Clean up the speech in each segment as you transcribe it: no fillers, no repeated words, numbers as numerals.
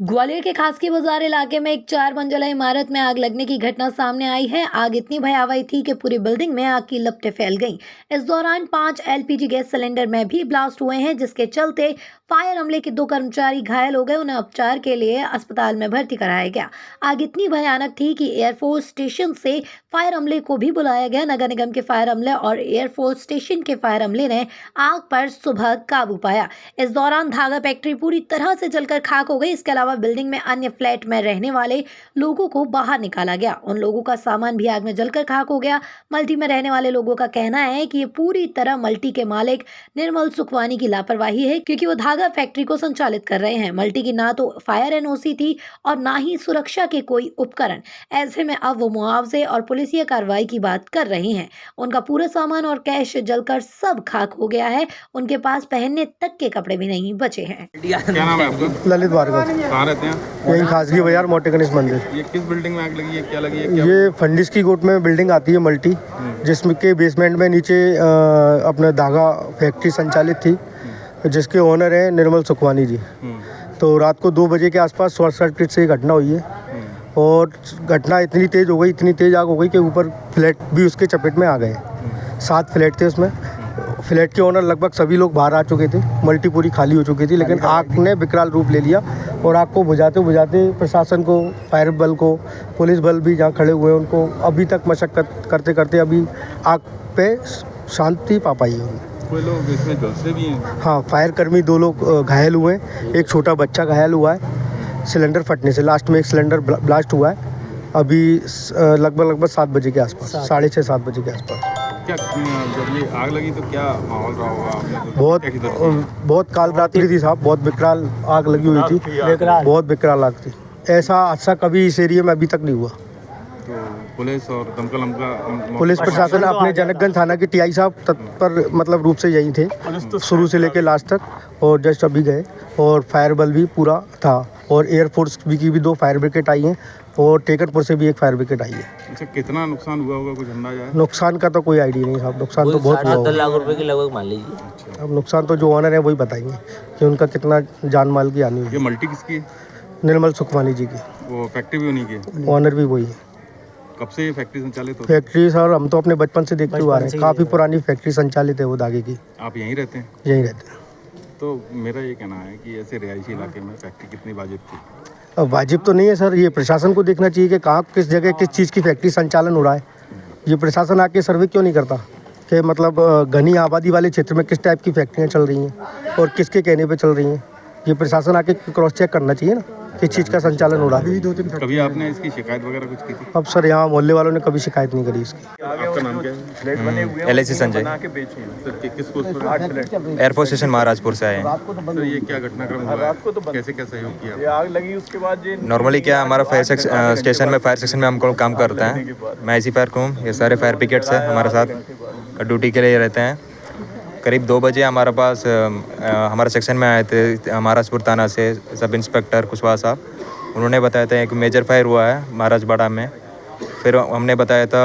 ग्वालियर के खासकी बाजार इलाके में एक 4 मंजिला इमारत में आग लगने की घटना सामने आई है। आग इतनी भयावह थी कि पूरी बिल्डिंग में आग की लपटें फैल गईं। इस दौरान 5 एलपीजी गैस सिलेंडर में भी ब्लास्ट हुए हैं, जिसके चलते फायर अमले के 2 कर्मचारी घायल हो गए। उन्हें उपचार के लिए अस्पताल में भर्ती कराया गया। आग इतनी भयानक थी कि एयरफोर्स स्टेशन से फायर अमले को भी बुलाया गया। नगर निगम के फायर अमले और एयरफोर्स स्टेशन के फायर अमले ने आग पर सुबह काबू पाया। इस दौरान धागा फैक्ट्री पूरी तरह से जलकर खाक हो गई। इसके अलावा बिल्डिंग में अन्य फ्लैट में रहने वाले लोगों को बाहर निकाला गया। उन लोगों का सामान भी आग में जलकर खाक हो गया। मल्टी में रहने वाले लोगों का कहना है कि ये पूरी तरह मल्टी के मालिक निर्मल सुखवानी की लापरवाही है, क्योंकि वो धागा फैक्ट्री को संचालित कर रहे हैं। मल्टी की ना तो फायर एनओसी थी और ना ही सुरक्षा के कोई उपकरण। ऐसे में अब वो मुआवजे और पुलिसिया कार्रवाई की बात कर रहे हैं। उनका पूरा सामान और कैश जलकर सब खाक हो गया है। उनके पास पहनने तक के कपड़े भी नहीं बचे हैं। क्या नाम है आपका? ललित भार्गव। कहाँ रहते हैं? यही खासगी बाजार मोटे गणेश मंदिर। ये किस बिल्डिंग में आग लगी है? क्या लगी है? क्या ये फंडिस की गोट में बिल्डिंग आती है मल्टी, जिसमें के बेसमेंट में नीचे अपना धागा फैक्ट्री संचालित थी, जिसके ओनर हैं निर्मल सुखवानी जी। तो रात को 2 बजे के आसपास शॉर्ट सर्किट से ये घटना हुई है और घटना इतनी तेज़ हो गई, इतनी तेज़ आग हो गई कि ऊपर फ्लैट भी उसके चपेट में आ गए। 7 फ्लैट थे उसमें। फ्लैट के ओनर लगभग सभी लोग बाहर आ चुके थे, मल्टी पूरी खाली हो चुकी थी, लेकिन आग ने विकराल रूप ले लिया और आग को बुझाते बुझाते प्रशासन को, फायर बल को, पुलिस बल भी जहाँ खड़े हुए हैं उनको अभी तक मशक्कत करते करते अभी आग पे शांति पा पाई है। कोई लोग इसमें झुलसे भी हैं? हाँ, फायर कर्मी 2 लोग घायल हुए हैं। एक छोटा बच्चा घायल हुआ है सिलेंडर फटने से। लास्ट में एक सिलेंडर ब्लास्ट हुआ है अभी लगभग 7 बजे के आसपास, 6:30-7 बजे के आसपास। क्या जब ये आग लगी तो क्या माहौल रहा होगा? आपने तो बहुत काल रात्रि थी साहब, बहुत विकराल आग लगी हुई थी, बहुत विकराल आग थी। ऐसा हादसा कभी इस एरिया में अभी तक नहीं हुआ। तो पुलिस और दमकल का पुलिस प्रशासन अपने जनकगंज थाना के टीआई साहब तत्पर मतलब रूप से यही थे शुरू से लेकर लास्ट तक, और जस्ट अभी गए। और फायर बल भी पूरा था और एयरफोर्स की भी 2 फायर ब्रिगेड आई हैं और टेकरपुर से भी 1 फायर ब्रिगेड आई है। अच्छा, कितना नुकसान हुआ होगा, कुछ अंदाजा है? नुकसान का तो कोई आइडिया नहीं साहब, नुकसान तो बहुत हुआ होगा। 7 लाख रुपए की लगभग मान लीजिए। अब नुकसान तो जो ओनर है वही बताएंगे कि उनका कितना जान माल की हानि हुई। ये मल्टी किसकी है? निर्मल सुखवानी जी की। वो फैक्ट्री भी उन्हीं की है? ओनर भी वही है। कब से ये फैक्ट्री संचालित होती फैक्ट्री सर हम तो अपने बचपन से देखते हुए आ रहे हैं, काफ़ी पुरानी फैक्ट्री संचालित है वो धागे की। है? आप यहीं रहते हैं? यहीं रहते हैं। तो मेरा ये कहना है कि ऐसे रिहायशी इलाके में फैक्ट्री कितनी वाजिब थी? अब वाजिब तो नहीं है सर, ये प्रशासन को देखना चाहिए कि कहाँ किस जगह किस चीज़ की फैक्ट्री संचालन हो रहा है। ये प्रशासन आके सर्वे क्यों नहीं करता कि मतलब घनी आबादी वाले क्षेत्र में किस टाइप की फैक्ट्रियाँ चल रही हैं और किसके कहने पे चल रही हैं। ये प्रशासन आके क्रॉस चेक करना चाहिए ना किस चीज़ का संचालन हो रहा है। कभी आपने इसकी शिकायत वगैरह कुछ की थी? अब सर यहाँ मोहल्ले वालों ने कभी शिकायत नहीं करी इसकी। आपका नाम क्या है? LIC संजय, किसको एयरफोर्स स्टेशन महाराजपुर से आए हैं। तो ये क्या घटनाक्रम हुआ है? कैसे क्या सहयोग किया? आग लगी उसके बाद ये नॉर्मली क्या हमारा स्टेशन में फायर सेक्शन में हम काम करते हैं। मैं IC फायर को हूँ, ये सारे फायर ब्रिगेड्स हैं हमारे साथ ड्यूटी के लिए रहते हैं। करीब 2 बजे हमारे पास हमारे सेक्शन में आए थे महाराजपुर थाना से सब इंस्पेक्टर कुशवाहा साहब। उन्होंने बताया था एक मेजर फायर हुआ है महाराजबाड़ा में। फिर हमने बताया था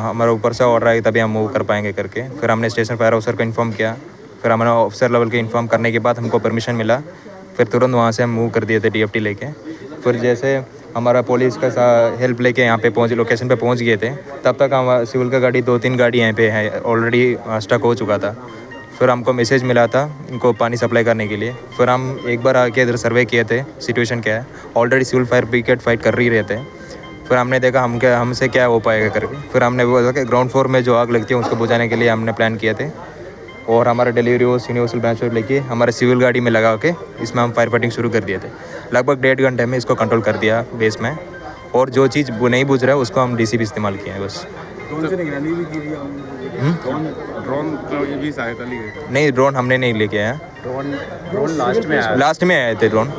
हमारे ऊपर से ऑर्डर आई तभी हम मूव कर पाएंगे करके। फिर हमने स्टेशन फायर ऑफिसर को इन्फॉर्म किया। फिर हमारे ऑफिसर लेवल के इन्फॉर्म करने के बाद हमको परमिशन मिला। फिर तुरंत वहाँ से हम मूव कर दिए थे DFT लेके। फिर जैसे हमारा पुलिस का हेल्प लेके यहाँ पे लोकेशन पे पहुँच गए थे, तब तक हम सिविल का गाड़ी 2-3 गाड़ी यहाँ पे है ऑलरेडी स्टक हो चुका था। फिर हमको मैसेज मिला था इनको पानी सप्लाई करने के लिए। फिर हम एक बार आके इधर सर्वे किए थे सिचुएशन क्या है। Already civil fire brigade fight कर ही रहे थे। फिर हमने देखा हमसे क्या हो पाएगा करके। फिर हमने बोला कि ग्राउंड फ्लोर में जो आग लगती है उसको बुझाने के लिए हमने प्लान किए थे और हमारा डिलीवरी वो यूनिवर्सल ब्रांच लेके हमारे सिविल गाड़ी में लगा के इसमें हम फायर फाइटिंग शुरू कर दिए थे। लगभग 1.5 घंटे में इसको कंट्रोल कर दिया बेस में, और जो चीज़ नहीं बुझ रहा है उसको हम DCP इस्तेमाल किए हैं बस। ड्रोन का ये भी सहायता ली गई? नहीं, ड्रोन हमने नहीं लेके आया। ड्रोन लास्ट में आए थे। ड्रोन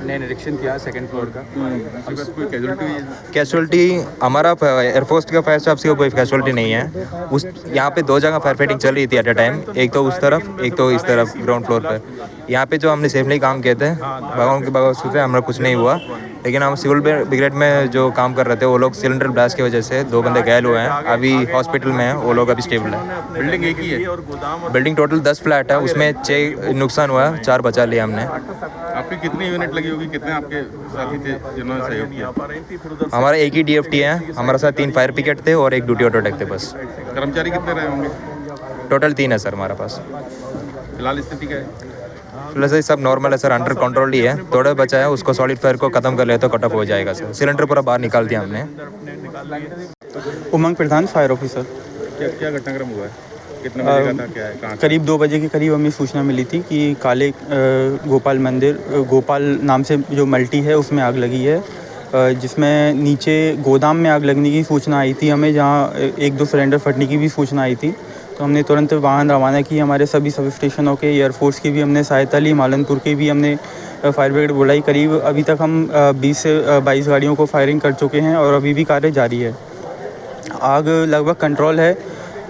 ने निरीक्षण किया 2nd फ्लोर का। कोई कैजुअलिटी हुई है? कैजुअलिटी हमारा एयरफोर्स का फायर स्टाफ से कोई कैजुअलिटी नहीं है। उस यहाँ पे 2 जगह फायर फाइटिंग चल रही थी एट अ टाइम, एक तो उस तरफ एक तो इस तरफ ग्राउंड फ्लोर पर। यहाँ पे जो हमने सेफली काम किए थे भगवान के बावजूद से हमारा कुछ नहीं हुआ, लेकिन हम सिविल ब्रिगेड में जो काम कर रहे थे वो लोग सिलेंडर ब्लास्ट की वजह से 2 बंदे घायल हुए हैं, अभी हॉस्पिटल में हैं, वो लोग अभी स्टेबल है। बिल्डिंग एक ही है? बिल्डिंग टोटल 10 फ्लैट है, उसमें 6 नुकसान हुआ है, 4 बचा लिया हमने। आप आपकी कितनी यूनिट लगी होगी, कितने आपके साथी थे जिन्होंने सहयोग किया? हमारा एक ही DFT है, हमारे साथ 3 फायर पिकेट थे और एक ड्यूटी ऑटोटेक थे बस। कर्मचारी कितने रहे होंगे? टोटल 3 है सर हमारे पास। फिलहाल स्थिति क्या है? फिलहाल सर सब नॉर्मल है सर, अंडर कंट्रोल ही है। थोड़ा बचा है, उसको सॉलिड फायर को ख़त्म कर ले तो कट ऑफ हो जाएगा सर। सिलेंडर पूरा बाहर निकाल दिया हमने। उमंग प्रधान, फायर ऑफिसर। क्या क्या घटनाक्रम हुआ है? कितने बजे का था, क्या है, कहाँ? करीब 2 बजे के करीब हमें सूचना मिली थी कि काले गोपाल मंदिर गोपाल नाम से जो मल्टी है उसमें आग लगी है, जिसमें नीचे गोदाम में आग लगने की सूचना आई थी हमें, जहाँ 1-2 सिलेंडर फटने की भी सूचना आई थी। तो हमने तुरंत वाहन रवाना की, हमारे सभी सब स्टेशनों के, एयरफोर्स की भी हमने सहायता ली, मालनपुर की भी हमने फायर ब्रिगेड बुलाई। करीब अभी तक हम 20 से 22 गाड़ियों को फायरिंग कर चुके हैं और अभी भी कार्य जारी है। आग लगभग कंट्रोल है,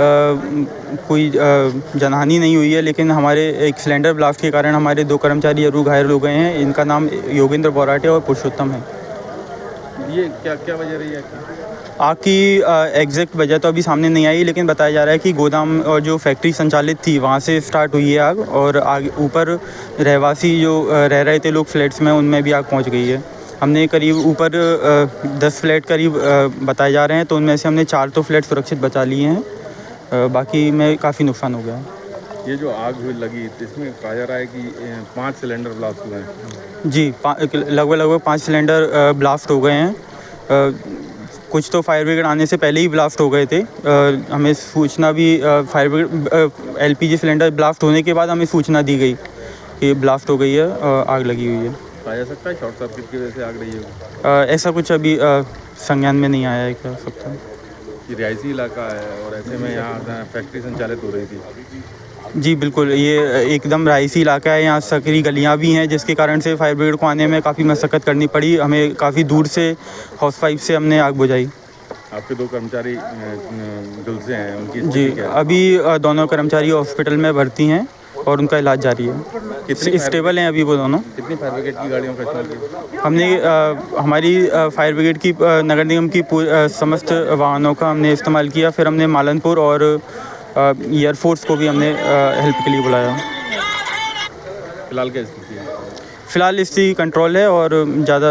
कोई जनहानि नहीं हुई है, लेकिन हमारे एक सिलेंडर ब्लास्ट के कारण हमारे 2 कर्मचारी जरूर घायल हो गए हैं। इनका नाम योगेंद्र बोराटे और पुरुषोत्तम है। ये क्या क्या वजह रही है? आग की एग्जैक्ट वजह तो अभी सामने नहीं आई, लेकिन बताया जा रहा है कि गोदाम और जो फैक्ट्री संचालित थी वहाँ से स्टार्ट हुई है आग, और आग ऊपर रहवासी जो रह रहे थे लोग फ्लैट्स में, उनमें भी आग पहुँच गई है। हमने करीब ऊपर 10 फ्लैट करीब बताए जा रहे हैं, तो उनमें से हमने 4 तो फ्लैट सुरक्षित बचा लिए हैं, बाकी में काफ़ी नुकसान हो गया है। ये जो आग लगी इसमें कहा जा रहा है कि 5 सिलेंडर ब्लास्ट हुए हैं। जी, लगभग 5 सिलेंडर ब्लास्ट हो गए हैं। कुछ तो फायर ब्रिगेड आने से पहले ही ब्लास्ट हो गए थे। हमें सूचना भी fire brigade LPG cylinder blast होने के बाद हमें सूचना दी गई कि ब्लास्ट हो गई है, आग लगी हुई है। कहा जा सकता है शॉर्ट सर्किट की वजह से आग रही है? ऐसा कुछ अभी संज्ञान में नहीं आया है, कह सकता है। ये रिहायशी इलाका है और ऐसे में यहाँ फैक्ट्री संचालित हो रही थी। जी बिल्कुल, ये एकदम रहायशी इलाका है, यहाँ सकरी गलियाँ भी हैं, जिसके कारण से फायर ब्रिगेड को आने में काफ़ी मशक्क़त करनी पड़ी। हमें काफ़ी दूर से हॉस पाइप से हमने आग बुझाई। आपके 2 कर्मचारी झुलसे हैं, उनकी जी, स्थिति क्या है? अभी दोनों कर्मचारी हॉस्पिटल में भर्ती हैं और उनका इलाज जारी है। कितनी स्टेबल हैं अभी वो दोनों। कितनी फायर ब्रिगेड की गाड़ियों का इस्तेमाल किया? हमने हमारी फायर ब्रिगेड की नगर निगम की समस्त वाहनों का हमने इस्तेमाल किया। फिर हमने मालनपुर और एयरफोर्स को भी हमने हेल्प के लिए बुलाया। फिलहाल क्या स्थिति है? फ़िलहाल स्थिति कंट्रोल है और ज़्यादा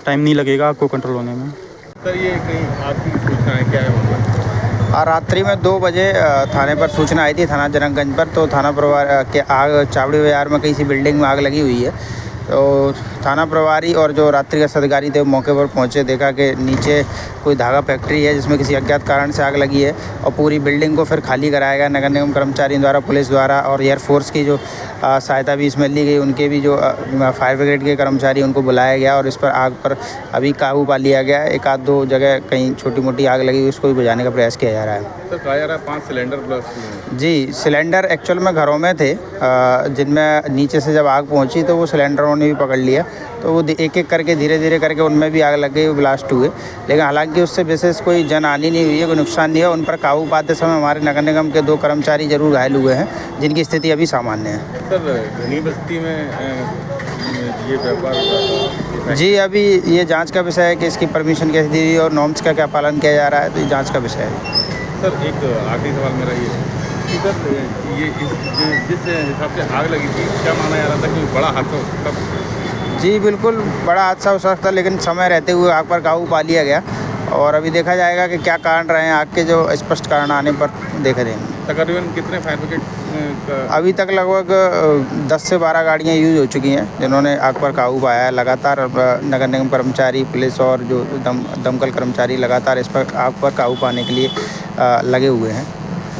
टाइम नहीं लगेगा आपको कंट्रोल होने में। सर ये कहीं आपकी सूचना है, क्या है वहाँ पर? रात्रि में 2 बजे थाने पर सूचना आई थी, थाना जनकगंज पर। तो थाना प्रभारी के आग चावड़ी बाज़ार में किसी बिल्डिंग में आग लगी हुई है। तो थाना प्रभारी और जो रात्रि का अधिकारी थे मौके पर पहुंचे, देखा कि नीचे कोई धागा फैक्ट्री है जिसमें किसी अज्ञात कारण से आग लगी है, और पूरी बिल्डिंग को फिर खाली कराया गया नगर निगम कर्मचारियों द्वारा, पुलिस द्वारा, और एयरफोर्स की जो सहायता भी इसमें ली गई। उनके भी जो फायर ब्रिगेड के कर्मचारी, उनको बुलाया गया और इस पर आग पर अभी काबू पा लिया गया। 1-2 जगह कहीं छोटी मोटी आग लगी, उसको भी बुझाने का प्रयास किया जा रहा है। सर कहा जा रहा है 5 सिलेंडर ब्लास्ट हुए हैं। जी, सिलेंडर एक्चुअल में घरों में थे, जिनमें नीचे से जब आग पहुंची तो वो सिलेंडरों ने भी पकड़ लिया, तो वो एक-एक करके धीरे धीरे करके उनमें भी आग लग गई, वो ब्लास्ट हुए। लेकिन हालांकि उससे विशेष कोई जनहानि नहीं हुई है, कोई नुकसान नहीं है। उन पर काबू पाते समय हमारे नगर निगम के 2 कर्मचारी जरूर घायल हुए हैं, जिनकी स्थिति अभी सामान्य है। सर घनी बस्ती में ये व्यापार जी, अभी ये जांच का विषय है कि इसकी परमिशन कैसे दी गई और नॉर्म्स का क्या पालन किया जा रहा है, तो ये जांच का विषय है। सर एक आखिरी सवाल मेरा ये कि सर ये जिस हिसाब से आग लगी थी, क्या माना जा रहा था कि बड़ा हादसा हो सकता था? जी बिल्कुल, बड़ा हादसा हो सकता, लेकिन समय रहते हुए आग पर काबू पा लिया गया, और अभी देखा जाएगा कि क्या कारण रहे हैं आग के, जो स्पष्ट कारण आने पर देखे देंगे। तकरीबन कितने फायर ब्रिगेड अभी तक लगभग 10 से 12 गाड़ियाँ यूज हो चुकी हैं, जिन्होंने आग पर काबू पाया है। लगातार नगर निगम कर्मचारी, पुलिस और जो दमकल कर्मचारी लगातार इस पर आग पर काबू पाने के लिए लगे हुए हैं।